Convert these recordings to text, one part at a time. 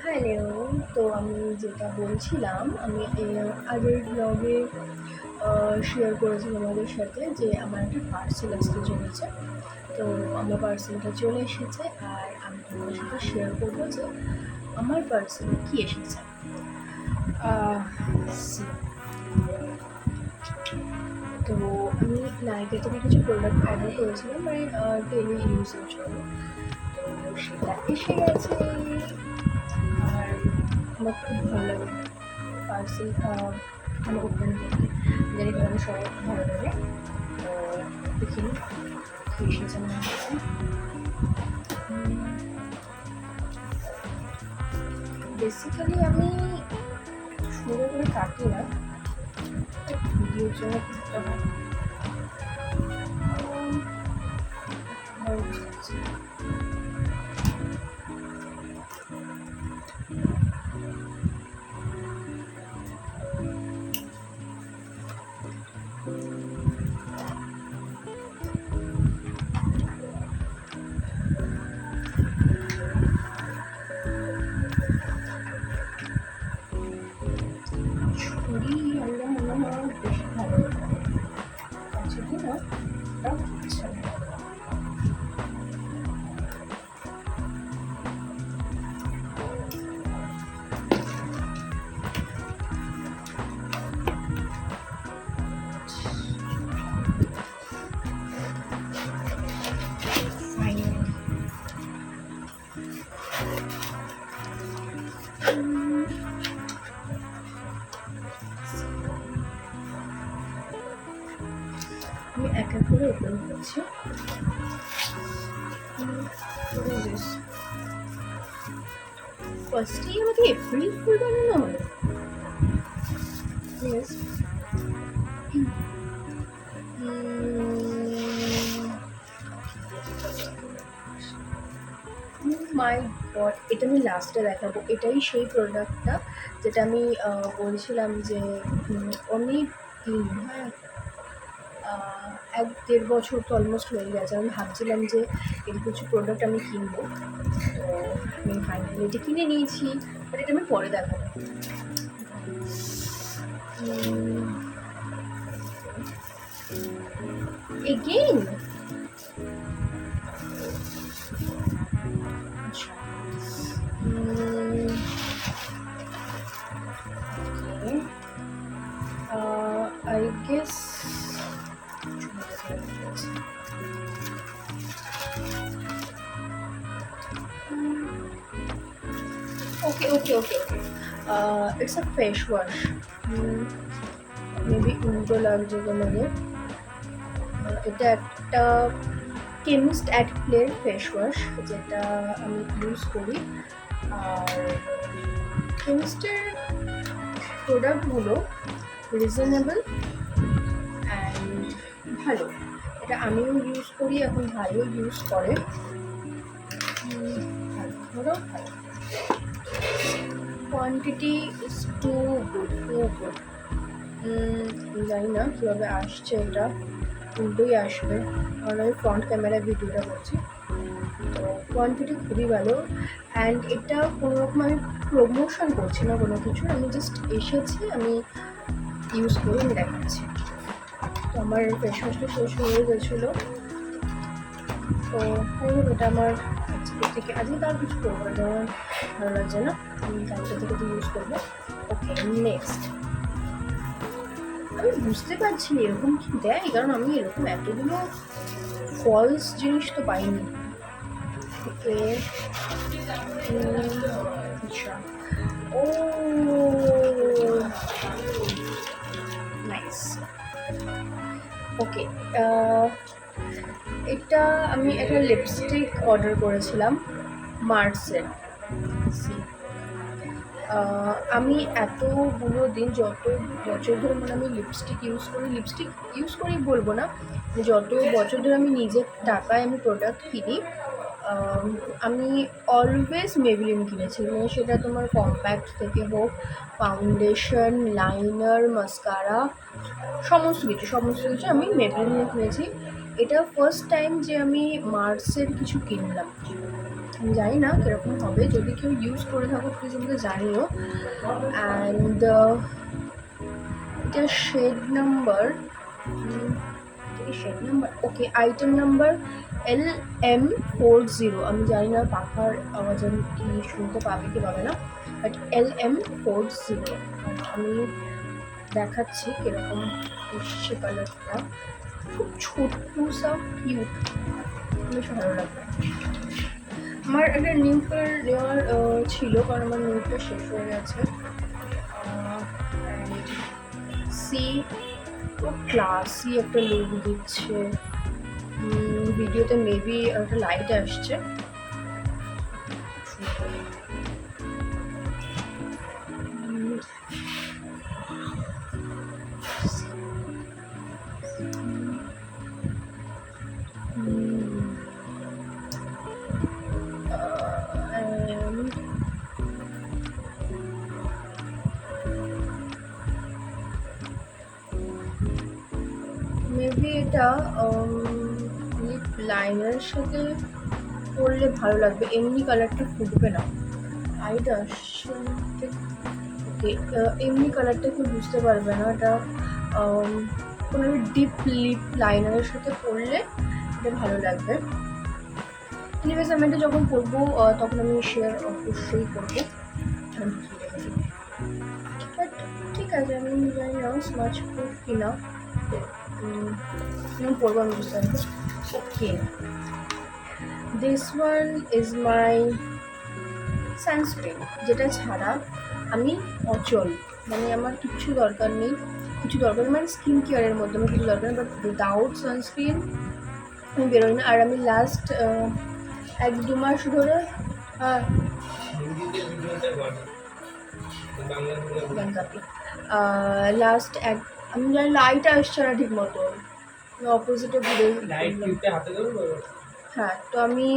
Hello. তো আমি যেটা বলছিলাম, আমি আগের ব্লগে শেয়ার করেছি তোমাদের সাথে যে আমার একটা পার্সেল আসতে চলেছে। তো আমার পার্সেলটা চলে এসেছে, আর আমি তোমাদের সাথে শেয়ার করবো যে আমার পার্সেলে কী এসেছে। আহ, see, তো আমি নাইকা থেকে কিছু প্রোডাক্ট অর্ডার করেছিলাম মানে ডেলি ইউজের জন্য। তো সেটা এসে গেছে, আর আমার খুব ভালো লাগে পার্সেল মানে ওপেন করতে। জানি তোমাদের সবাই খুব ভালো লাগে। তো দেখিনি কী এসেছে আমার কাছে। বেসিক্যালি আমি সুন্দর করে কাটি না, ভিডিওর জন্য করতে হয়। বুঝতে পারছি। ছুরি আমরা মনে হয় বেশি ভালো আছে কি না, ওটা হচ্ছে না। Finally. আমি এক এক করে ওপেন করছি। ফার্স্টেই আমাকে এপ্রিল ফুল বানানো হলো। Yes. মাই গড, এটা আমি লাস্টে দেখাবো। এটাই সেই প্রোডাক্টটা যেটা আমি বলছিলাম যে অনেক দিন, হ্যাঁ, 1-1.5 বছর তো অলমোস্ট হয়ে গেছে। আমি ভাবছিলাম যে এর কিছু প্রোডাক্ট আমি কিনবো, তো আমি ফাইনালি এটা কিনে নিয়েছি। বাট এটা আমি পরে দেখাবো। Again I guess okay. It's a face wash. Maybe উল্টো লাগছে তোমাদের। এটা একটা কেমিস্ট অ্যাট প্লের ফেস ওয়াশ, যেটা আমি ইউজ করি। আর কেমিস্টের প্রোডাক্টগুলো রিজনেবল অ্যান্ড ভালো। এটা আমিও ইউজ করি, এখন ভালো ইউজ করে। ভালো কোয়ান্টিটি ইজ টু গুড। জানি না কীভাবে আসছে, এটা উল্টোই আসবে, কারণ আমি ফ্রন্ট ক্যামেরায় ভিডিওটা করছি। তো কোয়ান্টিটি খুবই ভালো, অ্যান্ড এটা কোনো রকম আমি প্রমোশন করছি না কোনো কিছু, আমি জাস্ট এসেছি, আমি ইউজ করে আমি দেখাচ্ছি। তো আমার ফেস ওয়াশটা শেষ হয়ে গেছিলো, তো এটা আমার আজকে থেকে আজকে তার কিছু করবো না, আমার ভালো লাগছে না, আমি কালকে থেকে তো ইউজ করবো। ওকে, নেক্সট। আমি বুঝতে পারছি না এরকম কি দেয়, কারণ আমি এরকম এতগুলো ফলস জিনিস তো পাইনি। ওকে, আচ্ছা, ও নাইস। ওকে, এটা আমি একটা লিপস্টিক অর্ডার করেছিলাম মার্সের। আমি এতগুলো দিন, যত বছর ধরে মানে আমি লিপস্টিক ইউজ করি বলবো না, যত বছর ধরে আমি নিজের টাকায় আমি প্রোডাক্ট কিনি, আমি অলওয়েজ মেবলিন কিনেছি। মানে সেটা তোমার কম্প্যাক্ট থেকে হোক, ফাউন্ডেশন, লাইনার, মাস্কারা, সমস্ত কিছু আমি মেবলিনে কিনেছি। এটা ফার্স্ট টাইম যে আমি মার্সের কিছু কিনলাম। আমি জানি না কীরকম হবে, যদি কেউ ইউজ করে থাকো প্লিজ আমাকে জানিও। অ্যান্ড এটা shade number okay, item number LM40। আমি জানি না পাখার আওয়াজ আমি কি শুনতে পাবে কি পাবে না, বাট LM40। আমি দেখাচ্ছি কিরকম এসছে কালারটা, খুব ছোট্ট সা কিউট, বেশ ভালো লাগবে। আমার একটা নিউ কালার নেওয়ার ছিল, কারণ আমার নিউটা শেষ হয়ে গেছে। সি খুব ক্লাসি একটা লুক দিচ্ছে, ভিডিওতে মেবি একটা লাইট আসছে। মেবি এটা লিপ লাইনারের সাথে পরলে ভালো লাগবে, এমনি কালারটা ফুটবে না। লাইট আসছে ওকে, এমনি কালারটা কেউ বুঝতে পারবে না, এটা কোনো ডিপ লিপ লাইনারের সাথে পরলে এটা ভালো লাগবে। এনিওয়েজ আমি এটা যখন পরবো তখন আমি শেয়ার অবশ্যই করবো। বাট ঠিক আছে, আমি জানি না স্মাচ প্রুফ কিনা, পরবো আমি বুঝতে পারবো। Okay, this one is my sunscreen, যেটা ছাড়া আমি অচল, মানে আমার কিচ্ছু দরকার নেই, কিছু দরকার মানে স্কিন কেয়ারের মধ্যে আমার কিছু দরকার নেই, বাট উইদাউট সানস্ক্রিন আমি বেরোই না। আর আমি লাস্ট 1-2 মাস ধরে লাস্ট আমি জানি লাইট আসছে না ঠিক মতো, অপোজিটে ঘুরে। হ্যাঁ, তো আমি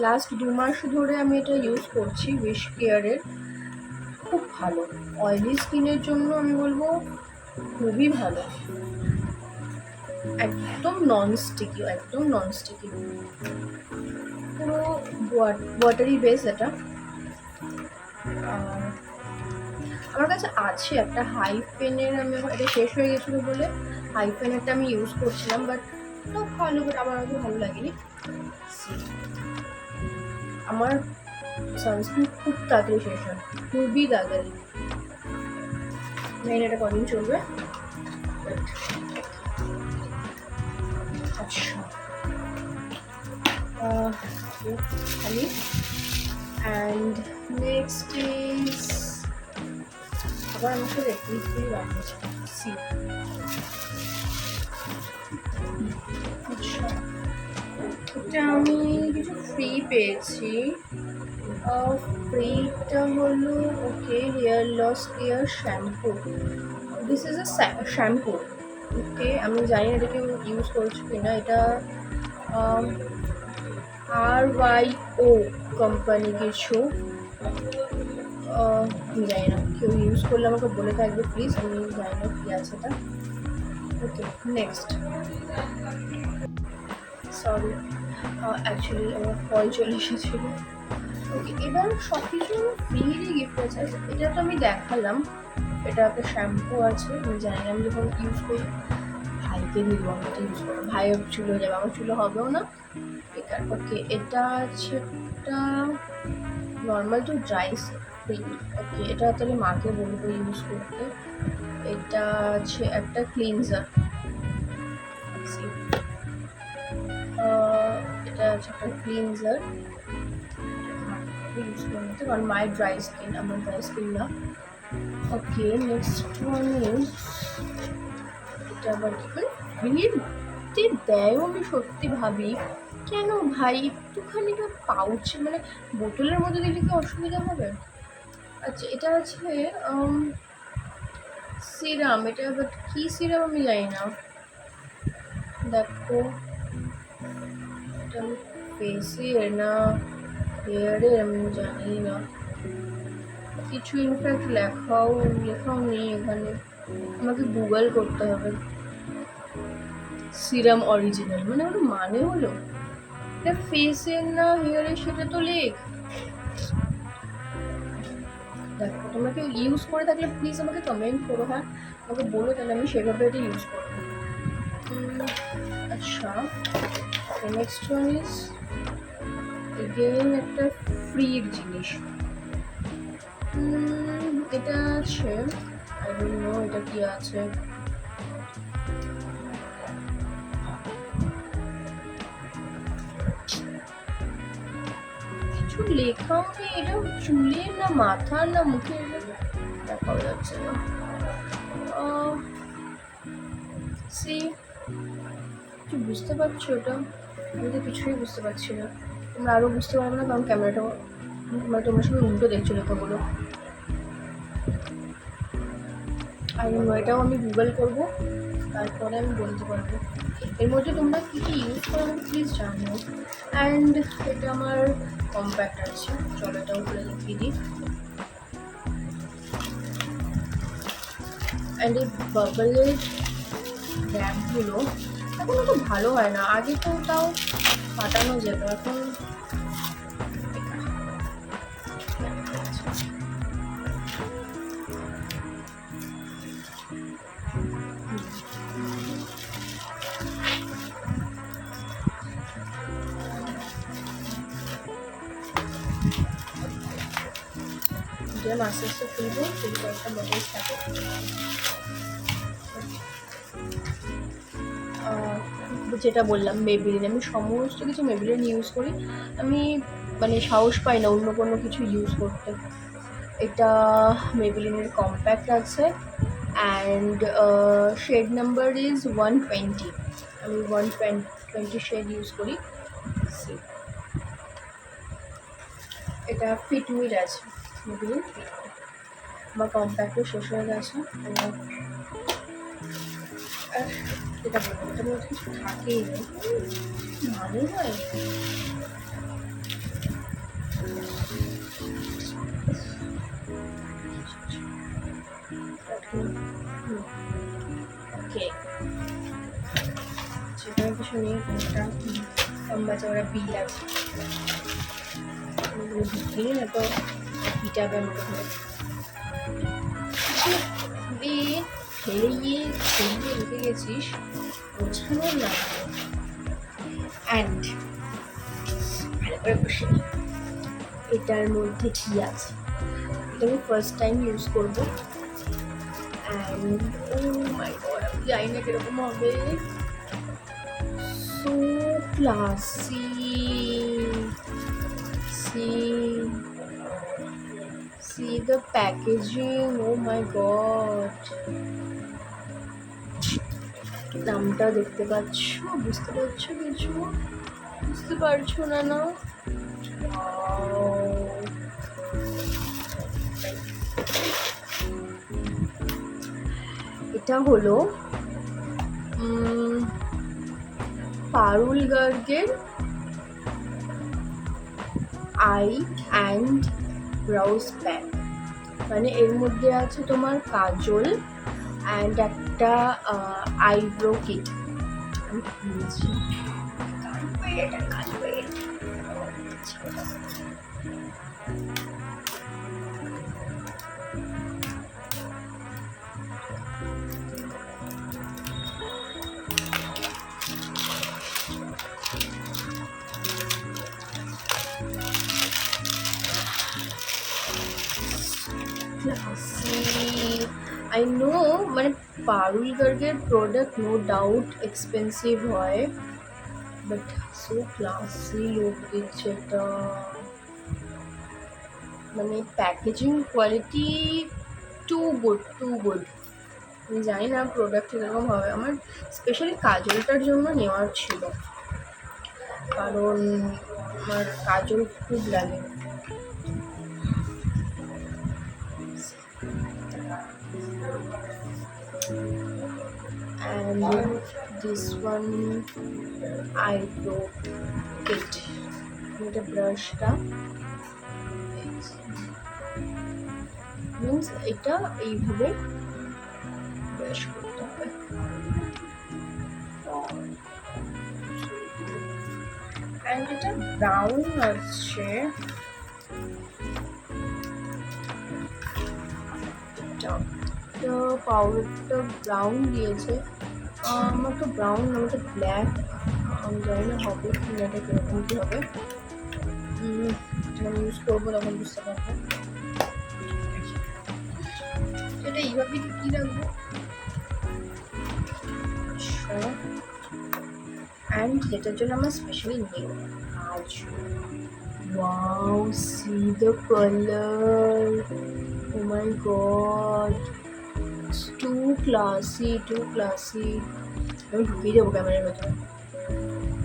লাস্ট 2 মাস ধরে আমি এটা ইউজ করছি, উইশ কেয়ারের, খুব ভালো। অয়েলি স্কিনের জন্য আমি বলবো খুবই ভালো, একদম নন স্টিকি, পুরো ওয়াটারি বেস এটা। আমার কাছে আছে একটা হাইফেনের, আমি এটা শেষ হয়ে গেছিলো বলে হাইফেনেরটা আমি ইউজ করছিলাম, বাট তো ভালো, বাট আমার অত ভালো লাগেনি। আমার সানস্ক্রিন খুব তাড়াতাড়ি শেষ হয়, খুবই তাড়াতাড়ি, জানি এটা কদিন চলবে। আচ্ছা, খালি অ্যান্ড নেক্সট ইজ আবার আমার সাথে রেডমি রাখছি। আচ্ছা, এটা আমি কিছু ফ্রি পেয়েছি, ফ্রিটা হলো okay hair loss care shampoo, this is a shampoo. Okay, আমি জানি না এটা কেউ ইউজ করছি কিনা, এটা RYO কোম্পানি কিছু, আমি জানি না, কেউ ইউজ করলে আমাকে বলে থাকবে প্লিজ, আমি জানি না কী আছে এটা। ওকে, নেক্সট, সরি অ্যাকচুয়ালি আমার কল চলে এসেছিল। ওকে, এবার সব কিছু ফ্রিরই গিফট আছে, এটা তো আমি দেখালাম, এটা একটা শ্যাম্পু আছে, আমি জানি না, আমি যখন ইউজ করি ভাইকে দিয়ে দেবো, আমি এটা ইউজ করবো, ভাইয়ের চুলো হয়ে যাবে, আমার চুলো হবেও না বেকার। ওকে, এটা আছে একটা নর্মাল টু ড্রাই স্কিন, ওকে, এটা তাহলে মাকে বলবো ইউজ করতে। এটা আছে একটা ক্লিনজার, এটা আছে একটা ক্লিনজার ইউজ করতে, কারণ মাই ড্রাই স্কিন, আমার ড্রাই স্কিন না। ওকে, নেক্সট ওয়ান ইজ এটা আবার কি দেয়ও, আমি সত্যি ভাবি কেন ভাই একটুখানি পাউচ, মানে বোতলের মধ্যে দিলে কি অসুবিধা হবে? আচ্ছা, এটা আছে সিরাম, এটা বাট কী সিরাম আমি জানি না, দেখো এটা ফেসের না হেয়ারের আমি জানি না, কিছু ইনফ্যাক্ট লেখাও নেই এখানে, আমাকে গুগল করতে হবে। সিরাম অরিজিনাল মানে ওর মানে হলো এটা ফেসের না হেয়ারে সেটা তো লেখ। দেখো তোমরা কেউ ইউজ করে থাকলে প্লিজ আমাকে কমেন্ট করো, হ্যাঁ আমাকে বলো, তাহলে আমি সেভাবে এটা ইউজ করবো। আচ্ছা, নেক্সট ওয়ান ইজ এগেইন একটা ফ্রির জিনিস। এটা আছে, আই ডোন্ট নো এটা কি আছে। কিছু লেখাও নেই, এটা চুলের না মাথার না মুখের দেখা যাচ্ছে না। সি কিছু বুঝতে পারছো ওটা? আমি তো কিছুই বুঝতে পারছি না। তোমরা আরও বুঝতে পারবে না কারণ ক্যামেরাটা মানে তোমার সঙ্গে উল্টো দেখছো লেখাগুলো। আর এটাও আমি গুগল করবো, তারপরে আমি বলতে পারবো। এর মধ্যে তোমরা কী কী ইউজ করো আমাকে প্লিজ জানো। অ্যান্ড এটা আমার কম্প্যাক্ট আছে, চলো এটাও করে দেখিয়ে দিই। অ্যান্ড এই বাবলের র্যাপগুলো এখন তো ভালো হয় না, আগে তো তাও ফাটানো যেত, এখন যেমন আস্তে আস্তে খুলবো, সেই কয়েকটা বটলস থাকে। যেটা বললাম মেবিলিন, আমি সমস্ত কিছু মেবিলিন ইউজ করি। আমি মানে সাহস পাই না অন্য কোনো কিছু ইউজ করতে। এটা মেবিলিনের কম্প্যাক্ট আছে অ্যান্ড শেড নাম্বার ইজ 120। আমি 120 শেড ইউজ করি। এটা ফিটমির আছে, মেবিলিন ফিটমির। আমার কম্প্যাক্টও শেষ হয়ে গেছে। এটা বলবো এটার মধ্যে কিছু থাকেই না, ভালো হয়। ওকে, সেখানে কিছু নেই, একটা লম্বা চওড়া বিল আছে, বিক্রি না তো পিটাবে আমাকে ধরে দিয়ে ফেলে গিয়ে ফেলে রেখে গেছিস গোছানোর না। অ্যান্ড ভালো করে বসে এটার মধ্যে কি আছে, এটা আমি ফার্স্ট টাইম ইউজ করবো। অ্যান্ড ও মাই গড, আমি জানি না কিরকম হবে। So classy, see the packaging, oh my god, নামটা দেখতে পাচ্ছ, বুঝতে পারছো কিছু? বুঝতে পারছো না? না এটা হলো পারুল গার্গের আই অ্যান্ড ব্রাউজ প্যাক। মানে এর মধ্যে আছে তোমার কাজল অ্যান্ড একটা আইব্রো কিট। আমি খুলছি, আই নো মানে পারুল গার্গের প্রোডাক্ট নো ডাউট এক্সপেন্সিভ হয়, বাট সো ক্লাসি লুক দিচ্ছে এটা। মানে প্যাকেজিং কোয়ালিটি টু গুড। আমি জানি না প্রোডাক্ট এরকম হবে। আমার স্পেশালি কাজলটার জন্য নেওয়ার ছিল, কারণ আমার কাজল খুব লাগে। and this one eyebrow kit, এটা ব্রাশটা মিন্স এটা এইভাবে ব্রাশ করতে হবে। অ্যান্ড এটা ব্রাউন আছে, পাউডারটা ব্রাউন দিয়েছে। আমার তো ব্রাউন না, আমার তো ব্ল্যাক। আমি জানি না হবে কি না, এটা কীরকম কী হবে। যখন ইউজ করবো তখন বুঝতে পারবো। এটা এইভাবে কী রাখবো। অ্যান্ড যেটার জন্য আমার স্পেশালি নেই আজ। Wow, see the color. Oh my god. It's too classy, too classy. আমি ঢুকিয়ে যাবো ক্যামেরার ভেতরে।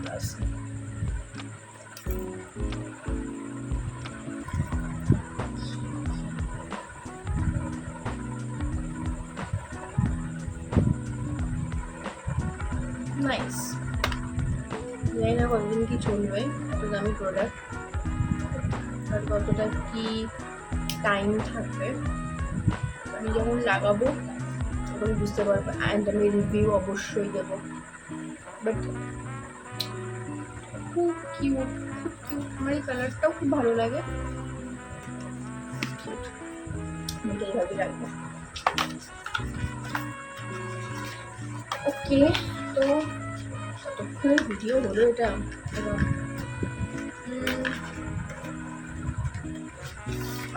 Classy. Nice. জানি না কতদিন কি চলবে, এত দামি প্রোডাক্ট আর কতটা কি টাইম থাকবে। আমি যখন লাগাবো তখন বুঝতে পারবো, অ্যান্ড আমি রিভিউ অবশ্যই দেবো। বাট খুব কিউট, খুব কিউট। আমার এই কালারটাও খুব ভালো লাগে। আমি এইভাবে রাখবো। ওকে, তো কতক্ষণের ভিডিও হলো এটা।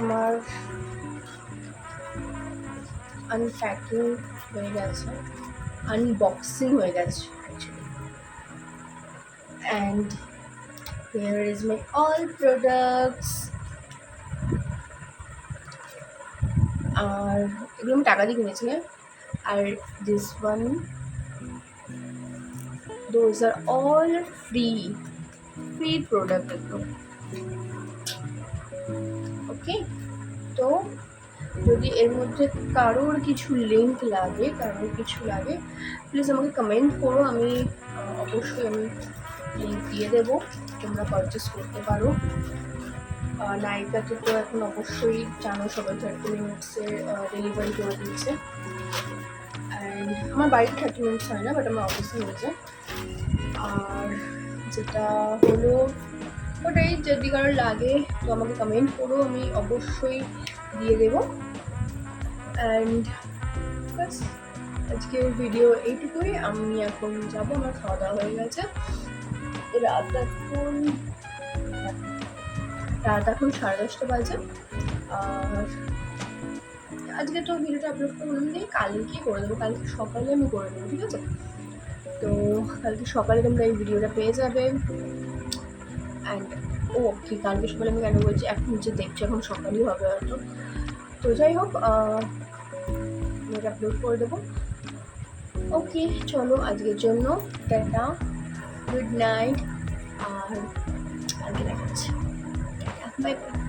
আমার আনপ্যাকিং হয়ে গেছে, আনবক্সিং হয়ে গেছে actually. And here is my all products. আর এগুলো আমি টাকা দিয়ে কিনেছি। আর this one, those are all free product এগুলো। ওকে, তো যদি এর মধ্যে কারোর কিছু লিঙ্ক লাগে, প্লিজ আমাকে কমেন্ট করো। আমি অবশ্যই লিঙ্ক দিয়ে দেবো, তোমরা পারচেস করতে পারো। নাইকাতে তো এখন অবশ্যই জানো সবাই 30 মিনিটসে ডেলিভারি করে দিচ্ছে। অ্যান্ড আমার বাড়িতে 30 মিনিটস হয় না, বাট আমার অফিসে হয়ে যায়। আর যেটা হলো ওটাই, যদি কারোর লাগে তো আমাকে কমেন্ট করো, আমি অবশ্যই দিয়ে দেবো। অ্যান্ড বাস, আজকের ভিডিও এইটুকুই। আমি এখন যাবো, আমার খাওয়া দাওয়া হয়ে গেছে। রাত এখন 10:30 বাজে। আর আজকে তো ভিডিওটা আপলোড করলাম নেই, কালকে করে দেবো। কালকে সকালে আমি করে দেবো, ঠিক আছে? তো কালকে সকালে তোমরা এই ভিডিওটা পেয়ে যাবে। অ্যান্ড ওকে, কালকে সকালে আমি কেন বলছি, এখন যে দেখছি এখন সকালই হবে হয়তো। তো যাই হোক, এটা আপলোড করে দেবো। ওকে, চলো আজকের জন্য টাটা, গুড নাইট। আর কালকে দেখাচ্ছি। Bye bye.